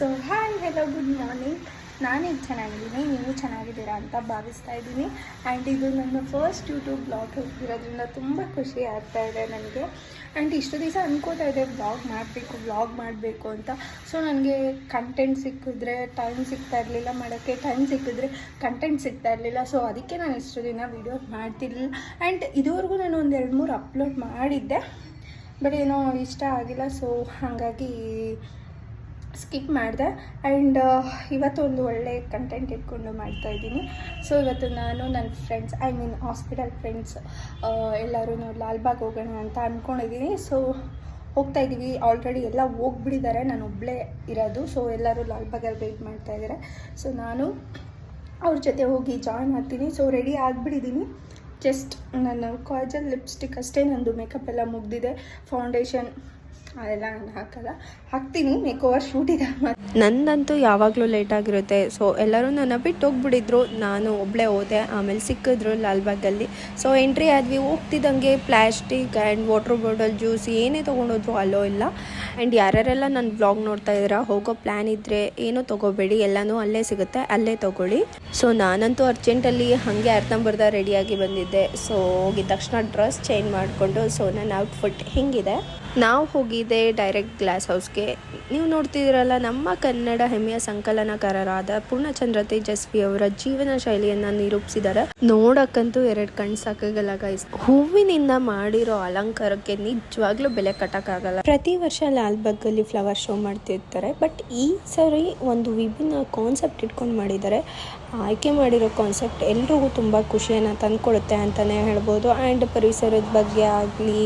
So hi hello good morning. ನಾನೀಗ ಚೆನ್ನಾಗಿದ್ದೀನಿ, ನೀವು ಚೆನ್ನಾಗಿದ್ದೀರಾ ಅಂತ ಭಾವಿಸ್ತಾ ಇದ್ದೀನಿ. ಆ್ಯಂಡ್ ಇದು ನನ್ನ ಫಸ್ಟ್ ಯೂಟ್ಯೂಬ್ ಬ್ಲಾಗ್ ಇರೋದ್ರಿಂದ ತುಂಬ ಖುಷಿ ಆಗ್ತಾ ಇದೆ ನನಗೆ. ಆ್ಯಂಡ್ ಇಷ್ಟು ದಿವಸ ಅಂದ್ಕೋತಾ ಇದೆ ಬ್ಲಾಗ್ ಮಾಡಬೇಕು ಅಂತ. ಸೊ ನನಗೆ ಕಂಟೆಂಟ್ ಸಿಕ್ಕಿದ್ರೆ ಟೈಮ್ ಸಿಗ್ತಾ ಇರಲಿಲ್ಲ ಮಾಡೋಕ್ಕೆ, ಟೈಮ್ ಸಿಕ್ಕಿದ್ರೆ ಕಂಟೆಂಟ್ ಸಿಗ್ತಾ ಇರಲಿಲ್ಲ. ಸೊ ಅದಕ್ಕೆ ನಾನು ಇಷ್ಟು ದಿನ ವೀಡಿಯೋ ಮಾಡ್ತಿರ್ಲಿಲ್ಲ. ಆ್ಯಂಡ್ ಇದುವರೆಗೂ ನಾನು ಒಂದು 2-3 ಅಪ್ಲೋಡ್ ಮಾಡಿದ್ದೆ, ಬಟ್ ಏನೋ ಇಷ್ಟ ಆಗಿಲ್ಲ. ಸೊ ಹಾಗಾಗಿ ಸ್ಕಿಪ್ ಮಾಡಿದೆ. ಆ್ಯಂಡ್ ಇವತ್ತು ಒಂದು ಒಳ್ಳೆ ಕಂಟೆಂಟ್ ಇಟ್ಕೊಂಡು ಮಾಡ್ತಾಯಿದ್ದೀನಿ. ಸೊ ಇವತ್ತು ನಾನು ನನ್ನ ಫ್ರೆಂಡ್ಸ್, ಹಾಸ್ಪಿಟಲ್ ಫ್ರೆಂಡ್ಸ್ ಎಲ್ಲರೂ ಲಾಲ್ಬಾಗ್ ಹೋಗೋಣ ಅಂತ ಅಂದ್ಕೊಂಡಿದ್ದೀನಿ. ಸೊ ಹೋಗ್ತಾಯಿದ್ದೀವಿ. ಆಲ್ರೆಡಿ ಎಲ್ಲ ಹೋಗ್ಬಿಟ್ಟಿದ್ದಾರೆ, ನಾನು ಒಬ್ಬಳೇ ಇರೋದು. ಸೊ ಎಲ್ಲರೂ ಲಾಲ್ಬಾಗಲ್ಲಿ ವೆಯ್ಟ್ ಮಾಡ್ತಾಯಿದ್ದಾರೆ. ಸೊ ನಾನು ಅವ್ರ ಜೊತೆ ಹೋಗಿ ಜಾಯ್ನ್ ಆಗ್ತೀನಿ. So ready ಆಗಿಬಿಟ್ಟಿದ್ದೀನಿ. ಜಸ್ಟ್ ನನ್ನ ಕಾಜಲ್ ಲಿಪ್ಸ್ಟಿಕ್ ಅಷ್ಟೇ, ನಂದು ಮೇಕಪ್ ಎಲ್ಲ ಮುಗ್ದಿದೆ. ಫೌಂಡೇಶನ್ ಅದೆಲ್ಲ ನಾನು ಹಾಕ್ತೀನಿ. ಮೇಕ್ ಓವರ್ ಶೂಟ್ ಇದೆ. ನಂದಂತೂ ಯಾವಾಗಲೂ ಲೇಟಾಗಿರುತ್ತೆ. ಸೊ ಎಲ್ಲರೂ ನನ್ನ ಬಿಟ್ಟು ಹೋಗ್ಬಿಟ್ಟಿದ್ರು, ನಾನು ಒಬ್ಬಳೇ ಹೋದೆ. ಆಮೇಲೆ ಸಿಕ್ಕಿದ್ರು ಲಾಲ್ಬಾಗಲ್ಲಿ. ಸೊ ಎಂಟ್ರಿ ಆದ್ವಿ. ಹೋಗ್ತಿದ್ದಂಗೆ plastic and water bottle, juice ಏನೇ ತೊಗೊಂಡೋದ್ರು ಅಲ್ಲೋ ಇಲ್ಲ. ಆ್ಯಂಡ್ ಯಾರ್ಯಾರೆಲ್ಲ ನನ್ನ ಬ್ಲಾಗ್ ನೋಡ್ತಾ ಇದ್ದೀರಾ, ಹೋಗೋ ಪ್ಲ್ಯಾನ್ ಇದ್ದರೆ ಏನೂ ತೊಗೋಬೇಡಿ, ಎಲ್ಲನೂ ಅಲ್ಲೇ ಸಿಗುತ್ತೆ, ಅಲ್ಲೇ ತೊಗೊಳ್ಳಿ. ಸೊ ನಾನಂತೂ ಅರ್ಜೆಂಟಲ್ಲಿ ಹಾಗೆ ಅರ್ಧಂಬರ್ಧ ರೆಡಿಯಾಗಿ ಬಂದಿದ್ದೆ. ಸೊ ಹೋಗಿದ ತಕ್ಷಣ ಡ್ರೆಸ್ ಚೇಂಜ್ ಮಾಡಿಕೊಂಡು, ಸೊ ನನ್ನ ಔಟ್ಫಿಟ್ ಹಿಂಗಿದೆ. ನಾವು ಹೋಗಿದ್ದೆ ಡೈರೆಕ್ಟ್ ಗ್ಲಾಸ್ ಹೌಸ್ಗೆ. ನೀವು ನೋಡ್ತಿದ್ದೀರಲ್ಲ, ನಮ್ಮ ಕನ್ನಡ ಹೆಮ್ಮೆಯ ಸಂಕಲನಕಾರರಾದ ಪೂರ್ಣಚಂದ್ರ ತೇಜಸ್ವಿ ಅವರ ಜೀವನ ಶೈಲಿಯನ್ನು ನಿರೂಪಿಸಿದ್ದಾರೆ. ನೋಡಕ್ಕಂತೂ 2 ಕಣ್ಣು ಸಾಕಾಗಲ್ಲ ಗೈಸ್. ಹೂವಿನಿಂದ ಮಾಡಿರೋ ಅಲಂಕಾರಕ್ಕೆ ನಿಜವಾಗ್ಲೂ ಬೆಲೆ ಕಟ್ಟಕ್ಕಾಗಲ್ಲ. ಪ್ರತಿ ವರ್ಷ ಲಾಲ್ಬಾಗಲ್ಲಿ ಫ್ಲವರ್ ಶೋ ಮಾಡ್ತಿರ್ತಾರೆ, ಬಟ್ ಈ ಸರಿ ಒಂದು ವಿಭಿನ್ನ ಕಾನ್ಸೆಪ್ಟ್ ಇಟ್ಕೊಂಡು ಮಾಡಿದ್ದಾರೆ. ಆಯ್ಕೆ ಮಾಡಿರೋ ಕಾನ್ಸೆಪ್ಟ್ ಎಲ್ರಿಗೂ ತುಂಬ ಖುಷಿಯನ್ನು ತಂದುಕೊಡುತ್ತೆ ಅಂತಲೇ ಹೇಳ್ಬೋದು. ಆ್ಯಂಡ್ ಪರಿಸರದ ಬಗ್ಗೆ ಆಗಲಿ,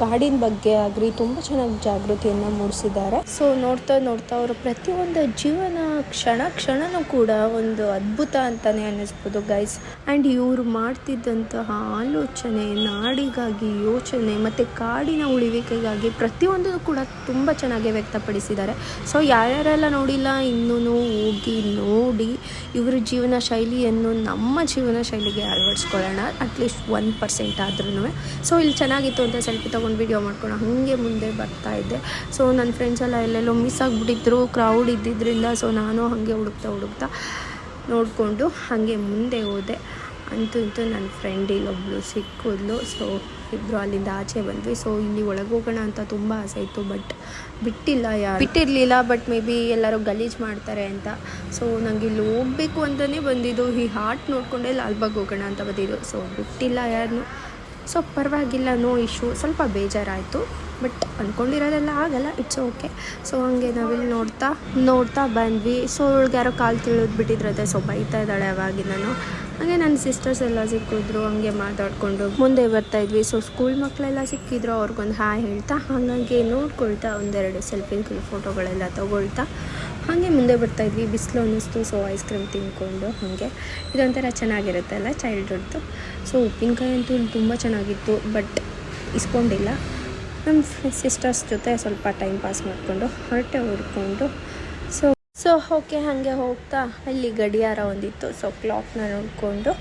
ಕಾಡಿನ ಬಗ್ಗೆ ಆಗಲಿ ತುಂಬ ಚೆನ್ನಾಗಿ ಜಾಗೃತಿಯನ್ನು ಮೂಡಿಸಿದ್ದಾರೆ. ಸೊ ನೋಡ್ತಾ ಅವರ ಪ್ರತಿಯೊಂದು ಜೀವನ ಕ್ಷಣನೂ ಕೂಡ ಒಂದು ಅದ್ಭುತ ಅಂತಲೇ ಅನ್ನಿಸ್ಬೋದು ಗೈಸ್. ಆ್ಯಂಡ್ ಇವರು ಮಾಡ್ತಿದ್ದಂತಹ ಆಲೋಚನೆ, ನಾಡಿಗಾಗಿ ಯೋಚನೆ ಮತ್ತು ಕಾಡಿನ ಉಳಿವಿಕೆಗಾಗಿ ಪ್ರತಿಯೊಂದು ಕೂಡ ತುಂಬ ಚೆನ್ನಾಗಿ ವ್ಯಕ್ತಪಡಿಸಿದ್ದಾರೆ. ಸೊ ಯಾರ್ಯಾರೆಲ್ಲ ನೋಡಿಲ್ಲ, ಇನ್ನೂ ಹೋಗಿ ನೋಡಿ ಇವರ ಜೀವನ ಶೈಲಿಯನ್ನು ನಮ್ಮ ಜೀವನ ಶೈಲಿಗೆ ಅಳವಡಿಸ್ಕೊಳ್ಳೋಣ, ಅಟ್ಲೀಸ್ಟ್ 1% ಆದ್ರೂ. ಸೊ ಇಲ್ಲಿ ಚೆನ್ನಾಗಿತ್ತು ಅಂತ ಸೆಲ್ಫಿ ತೊಗೊಂಡು ವೀಡಿಯೋ ಮಾಡ್ಕೊಂಡು ಹಾಗೆ ಮುಂದೆ ಬರ್ತಾ ಇದ್ದೆ. ಸೊ ನನ್ನ ಫ್ರೆಂಡ್ಸ್ ಎಲ್ಲ ಎಲ್ಲೆಲ್ಲೋ ಮಿಸ್ ಆಗಿಬಿಟ್ಟಿದ್ರು, ಕ್ರೌಡ್ ಇದ್ದಿದ್ದರಿಂದ. ಸೊ ನಾನು ಹಾಗೆ ಹುಡುಕ್ತಾ ನೋಡಿಕೊಂಡು ಹಾಗೆ ಮುಂದೆ ಹೋದೆ. ಅಂತೂ ನನ್ನ ಫ್ರೆಂಡ್ ಇಲ್ಲೊಬ್ಳು ಸಿಕ್ಕಿದ್ಲು. ಸೊ ಇಬ್ಬರು ಅಲ್ಲಿಂದ ಆಚೆ ಬಂದ್ವಿ. ಸೊ ಇಲ್ಲಿ ಒಳಗೆ ಹೋಗೋಣ ಅಂತ ತುಂಬ ಆಸೆ ಇತ್ತು, ಬಟ್ ಬಿಟ್ಟಿರಲಿಲ್ಲ. ಬಟ್ ಮೇ ಬಿ ಎಲ್ಲರೂ ಗಲೀಜು ಮಾಡ್ತಾರೆ ಅಂತ. ಸೊ ನನಗೆ ಇಲ್ಲಿ ಹೋಗಬೇಕು ಅಂತಲೇ ಬಂದಿದ್ದು, ಈ ಹಾರ್ಟ್ ನೋಡಿಕೊಂಡೇ ಲಾಲ್ಬಾಗ್ ಹೋಗೋಣ ಅಂತ ಬಂದಿದ್ದು. ಸೊ ಬಿಟ್ಟಿಲ್ಲ ಯಾರನ್ನೂ. ಸೊ ಪರವಾಗಿಲ್ಲ, ನೋ ಇಶ್ಯೂ. ಸ್ವಲ್ಪ ಬೇಜಾರಾಯಿತು, ಬಟ್ ಅಂದ್ಕೊಂಡಿರೋದೆಲ್ಲ ಆಗಲ್ಲ, ಇಟ್ಸ್ ಓಕೆ. ಸೊ ಹಂಗೆ ನಾವಿಲ್ಲಿ ನೋಡ್ತಾ ಬಂದ್ವಿ. ಸೊ ಇವಳಿಗೆ ಯಾರೋ ಕಾಲು ತಿಳಿದ್ಬಿಟ್ಟಿದ್ರತ್ತೆ. ಸೊ ಬೈತಾ ಇದ್ದಾಳೆ ಅವಾಗಿಂದನು. ಹಾಗೆ ನನ್ನ ಸಿಸ್ಟರ್ಸ್ ಎಲ್ಲ ಸಿಕ್ಕಿದ್ರು, ಹಂಗೆ ಮಾತಾಡಿಕೊಂಡು ಮುಂದೆ ಬರ್ತಾಯಿದ್ವಿ. ಸೊ ಸ್ಕೂಲ್ ಮಕ್ಕಳೆಲ್ಲ ಸಿಕ್ಕಿದ್ರು, ಅವ್ರಿಗೊಂದು ಹಾಯ್ ಹೇಳ್ತಾ ಹಾಗೆ ನೋಡ್ಕೊಳ್ತಾ 1-2 ಸೆಲ್ಫಿ ಫೋಟೋಗಳೆಲ್ಲ ತೊಗೊಳ್ತಾ ಹಾಗೆ ಮುಂದೆ ಬರ್ತಾಯಿದ್ವಿ. ಬಿಸಿಲು ಅನ್ನಿಸ್ತು. ಸೊ ಐಸ್ ಕ್ರೀಮ್ ತಿನ್ಕೊಂಡು ಹಾಗೆ ಇದೊಂಥರ ಚೆನ್ನಾಗಿರುತ್ತಲ್ಲ ಚೈಲ್ಡ್ಹುಡ್ದು. ಸೊ ಉಪ್ಪಿನಕಾಯಿ ಅಂತೂ ತುಂಬ ಚೆನ್ನಾಗಿತ್ತು, ಬಟ್ ಇಸ್ಕೊಂಡಿಲ್ಲ. ನಮ್ಮ ಸಿಸ್ಟರ್ಸ್ ಜೊತೆ ಸ್ವಲ್ಪ ಟೈಮ್ ಪಾಸ್ ಮಾಡಿಕೊಂಡು ಹೊರಟೆ ಹುಡ್ಕೊಂಡು ಸೊ ಓಕೆ ಹಾಗೆ ಹೋಗ್ತಾ ಅಲ್ಲಿ ಗಡಿಯಾರ ಒಂದಿತ್ತು. ಸೊ ಕ್ಲಾಕ್ನ ನೋಡಿಕೊಂಡು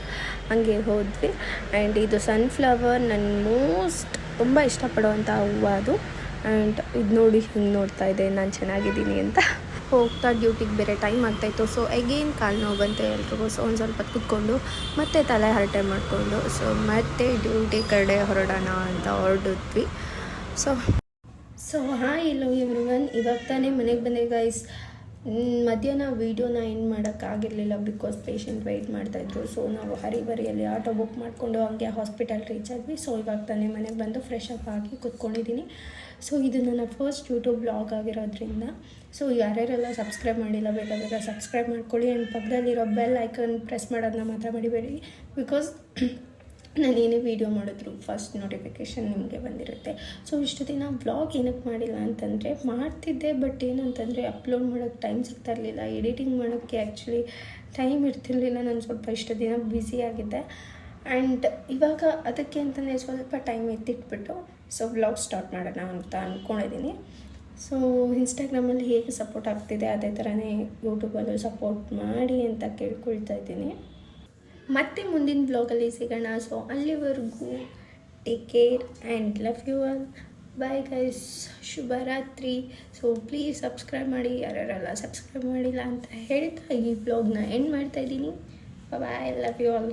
ಹಾಗೆ ಹೋದ್ವಿ. ಆ್ಯಂಡ್ ಇದು ಸನ್ಫ್ಲವರ್ ನನ್ನ ತುಂಬ ಇಷ್ಟಪಡುವಂಥ ಹೂವು ಅದು. ಆ್ಯಂಡ್ ಇದು ನೋಡಿ ಹಿಂಗೆ ನೋಡ್ತಾ ಇದೆ ನಾನು ಚೆನ್ನಾಗಿದ್ದೀನಿ ಅಂತ. ಹೋಗ್ತಾ ಡ್ಯೂಟಿಗೆ ಬೇರೆ ಟೈಮ್ ಆಗ್ತಾಯಿತ್ತು. ಸೊ ಎಗೇನ್ ಕಾಲು ನೋವು ಬಂತು ಎಲ್ರಿಗೂ. ಸೊ ಒಂದು ಸ್ವಲ್ಪ ಕೂತ್ಕೊಂಡು ಮತ್ತೆ ತಲೆ ಹರಟೆ ಮಾಡಿಕೊಂಡು ಸೊ ಮತ್ತೆ ಡ್ಯೂಟಿ ಕಡೆ ಹೊರಡೋಣ ಅಂತ ಹೊರಡಿದ್ವಿ. ಸೊ ಹಾಯ್ ಎಲ್ಲೋ ಎವ್ರಿವನ್, ಇವಾಗ ತಾನೇ ಮನೆಗೆ ಬಂದೆ ಗೈಸ್. ಮಧ್ಯಾಹ್ನ ವೀಡಿಯೋನ ಏನು ಮಾಡೋಕ್ಕಾಗಿರಲಿಲ್ಲ, ಬಿಕಾಸ್ ಪೇಷಂಟ್ ವೆಯ್ಟ್ ಮಾಡ್ತಾಯಿದ್ರು. ಸೊ ನಾವು ಹರಿಬರಿಯಲ್ಲಿ ಆಟೋ ಬುಕ್ ಮಾಡಿಕೊಂಡು ಹಂಗೆ ಹಾಸ್ಪಿಟಲ್ ರೀಚ್ ಆದ್ವಿ. ಸೊ ಇವಾಗ ತಾನೇ ಮನೆಗೆ ಬಂದು ಫ್ರೆಶ್ ಅಪ್ ಆಗಿ ಕೂತ್ಕೊಂಡಿದ್ದೀನಿ. ಸೊ ಇದು ನನ್ನ ಫಸ್ಟ್ ಯೂಟ್ಯೂಬ್ ಬ್ಲಾಗ್ ಆಗಿರೋದ್ರಿಂದ ಸೊ ಯಾರ್ಯಾರೆಲ್ಲ ಸಬ್ಸ್ಕ್ರೈಬ್ ಮಾಡಿಲ್ಲ, ಬೇಗ ಸಬ್ಸ್ಕ್ರೈಬ್ ಮಾಡ್ಕೊಳ್ಳಿ. ಆ್ಯಂಡ್ ಪಕ್ಕದಲ್ಲಿರೋ ಬೆಲ್ ಐಕನ್ ಪ್ರೆಸ್ ಮಾಡೋದನ್ನ ಮಾತ್ರ ಮರಿಬೇಡಿ, ಬಿಕಾಸ್ ನಾನು ಏನೇ ವೀಡಿಯೋ ಮಾಡಿದ್ರು ಫಸ್ಟ್ ನೋಟಿಫಿಕೇಷನ್ ನಿಮಗೆ ಬಂದಿರುತ್ತೆ. ಸೊ ಇಷ್ಟು ದಿನ ವ್ಲಾಗ್ ಏನಕ್ಕೆ ಮಾಡಿಲ್ಲ ಅಂತಂದರೆ ಮಾಡ್ತಿದ್ದೆ, ಬಟ್ ಏನಂತಂದರೆ ಅಪ್ಲೋಡ್ ಮಾಡೋಕ್ಕೆ ಟೈಮ್ ಸಿಗ್ತಾ ಇರಲಿಲ್ಲ. ಎಡಿಟಿಂಗ್ ಮಾಡೋಕ್ಕೆ ಆ್ಯಕ್ಚುಲಿ ಟೈಮ್ ಇರ್ತಿರ್ಲಿಲ್ಲ. ನಾನು ಸ್ವಲ್ಪ ಇಷ್ಟು ದಿನ ಬ್ಯುಸಿಯಾಗಿದ್ದೆ. ಆ್ಯಂಡ್ ಇವಾಗ ಅದಕ್ಕೆ ಅಂತಲೇ ಸ್ವಲ್ಪ ಟೈಮ್ ಎತ್ತಿಟ್ಬಿಟ್ಟು ಸೊ ವ್ಲಾಗ್ ಸ್ಟಾರ್ಟ್ ಮಾಡೋಣ ಅಂತ ಅಂದ್ಕೊಂಡಿದ್ದೀನಿ. ಸೊ ಇನ್ಸ್ಟಾಗ್ರಾಮಲ್ಲಿ ಹೇಗೆ ಸಪೋರ್ಟ್ ಆಗ್ತಿದೆ ಅದೇ ಥರನೇ ಯೂಟ್ಯೂಬಲ್ಲೂ ಸಪೋರ್ಟ್ ಮಾಡಿ ಅಂತ ಕೇಳ್ಕೊಳ್ತಾ ಇದ್ದೀನಿ. ಮತ್ತೆ ಮುಂದಿನ ಬ್ಲಾಗಲ್ಲಿ ಸಿಗೋಣ. ಸೊ ಅಲ್ಲಿವರೆಗೂ take care and love you all. Bye guys, ಶುಭರಾತ್ರಿ. ಸೊ ಪ್ಲೀಸ್ ಸಬ್ಸ್ಕ್ರೈಬ್ ಮಾಡಿ, ಯಾರ್ಯಾರೆಲ್ಲ ಸಬ್ಸ್ಕ್ರೈಬ್ ಮಾಡಿಲ್ಲ ಅಂತ ಹೇಳ್ತಾ ಈ ಬ್ಲಾಗ್ನ ಎಂಡ್ ಮಾಡ್ತಾಯಿದ್ದೀನಿ. ಬಾಯ್, ಲವ್ ಯು ಆಲ್.